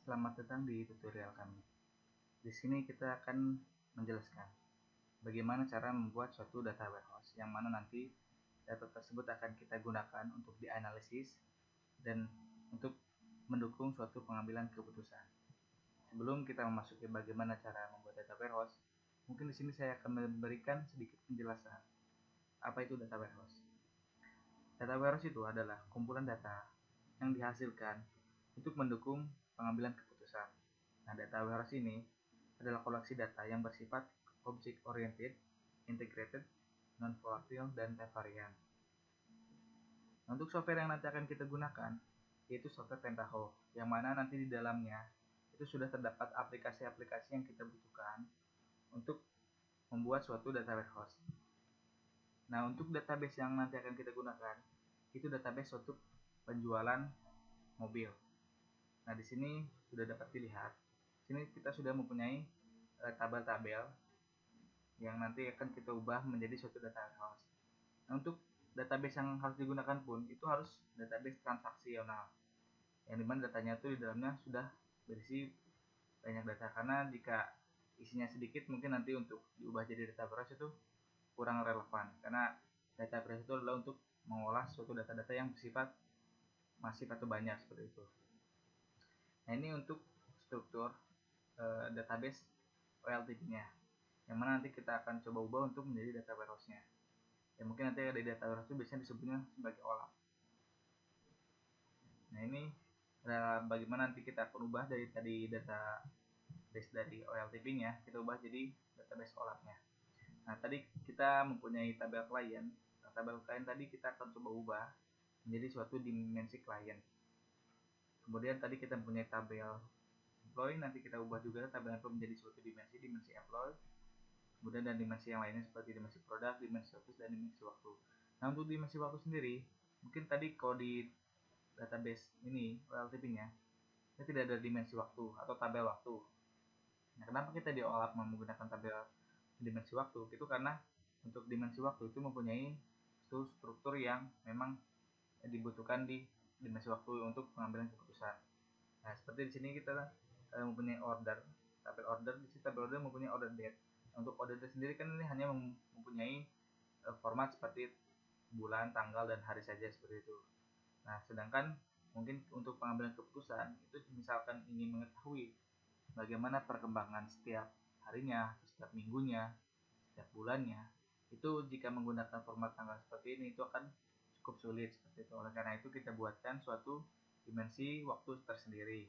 Selamat datang di tutorial kami. Di sini kita akan menjelaskan bagaimana cara membuat suatu data warehouse yang mana nanti data tersebut akan kita gunakan untuk dianalisis dan untuk mendukung suatu pengambilan keputusan. Sebelum kita memasuki bagaimana cara membuat data warehouse, mungkin di sini saya akan memberikan sedikit penjelasan. Apa itu data warehouse? Data warehouse itu adalah kumpulan data yang dihasilkan untuk mendukung pengambilan keputusan. Nah, data warehouse ini adalah koleksi data yang bersifat object oriented, integrated, non-volatile, dan type variant. Untuk software yang nanti akan kita gunakan yaitu software Pentaho, yang mana nanti di dalamnya itu sudah terdapat aplikasi-aplikasi yang kita butuhkan untuk membuat suatu data warehouse. Nah, untuk database yang nanti akan kita gunakan itu database suatu penjualan mobil. Nah, di sini sudah dapat dilihat. Sini kita sudah mempunyai tabel-tabel yang nanti akan kita ubah menjadi suatu data warehouse. Nah, untuk database yang harus digunakan pun itu harus database transaksional, yang dimana datanya itu di dalamnya sudah berisi banyak data, karena jika isinya sedikit mungkin nanti untuk diubah jadi data warehouse itu kurang relevan, karena data warehouse itu adalah untuk mengolah suatu data-data yang bersifat masif atau banyak seperti itu. Nah, ini untuk struktur database OLTP-nya, yang mana nanti kita akan coba ubah untuk menjadi data warehouse-nya. Ya, mungkin nanti ada data warehouse itu biasanya disebutnya sebagai OLAP. Nah, ini bagaimana nanti kita akan ubah dari tadi database dari OLTP-nya, kita ubah jadi database OLAP-nya. Nah, tadi kita mempunyai tabel klien. Nah, tabel klien tadi kita akan coba ubah menjadi suatu dimensi klien. Kemudian tadi kita mempunyai tabel employee, nanti kita ubah juga tabel employee menjadi suatu dimensi employee. Kemudian dan dimensi yang lainnya seperti dimensi produk, dimensi service, dan dimensi waktu. Nah, untuk dimensi waktu sendiri, mungkin tadi kalau di database ini OLTP-nya ini tidak ada dimensi waktu atau tabel waktu. Nah, kenapa kita di OLAP menggunakan tabel dimensi waktu? Itu karena untuk dimensi waktu itu mempunyai struktur yang memang dibutuhkan di dimensi waktu untuk pengambilan keputusan. Nah, seperti di sini kita mempunyai order, tabel order. Di sini tabel order mempunyai order date. Untuk order date sendiri kan ini hanya mempunyai format seperti bulan, tanggal, dan hari saja seperti itu. Nah, sedangkan mungkin untuk pengambilan keputusan itu misalkan ingin mengetahui bagaimana perkembangan setiap harinya, setiap minggunya, setiap bulannya, itu jika menggunakan format tanggal seperti ini itu akan cukup sulit seperti itu. Oleh karena itu kita buatkan suatu dimensi waktu tersendiri.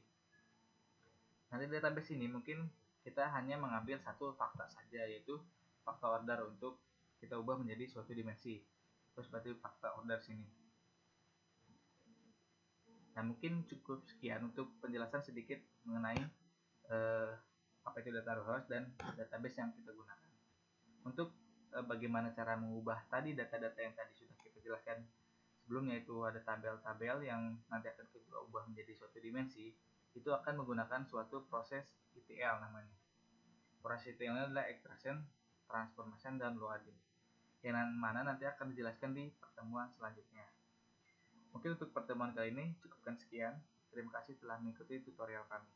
Nanti di database ini mungkin kita hanya mengambil satu fakta saja, yaitu fakta order, untuk kita ubah menjadi suatu dimensi. Terus seperti fakta order sini. Nah, mungkin cukup sekian untuk penjelasan sedikit mengenai apa itu data warehouse dan database yang kita gunakan. Untuk bagaimana cara mengubah tadi data-data yang tadi sudah kita jelaskan sebelumnya, itu ada tabel-tabel yang nanti akan kita ubah menjadi suatu dimensi, itu akan menggunakan suatu proses ETL namanya. Proses ETL adalah extraction, transformation, dan loading, yang mana nanti akan dijelaskan di pertemuan selanjutnya. Mungkin untuk pertemuan kali ini cukupkan sekian. Terima kasih telah mengikuti tutorial kami.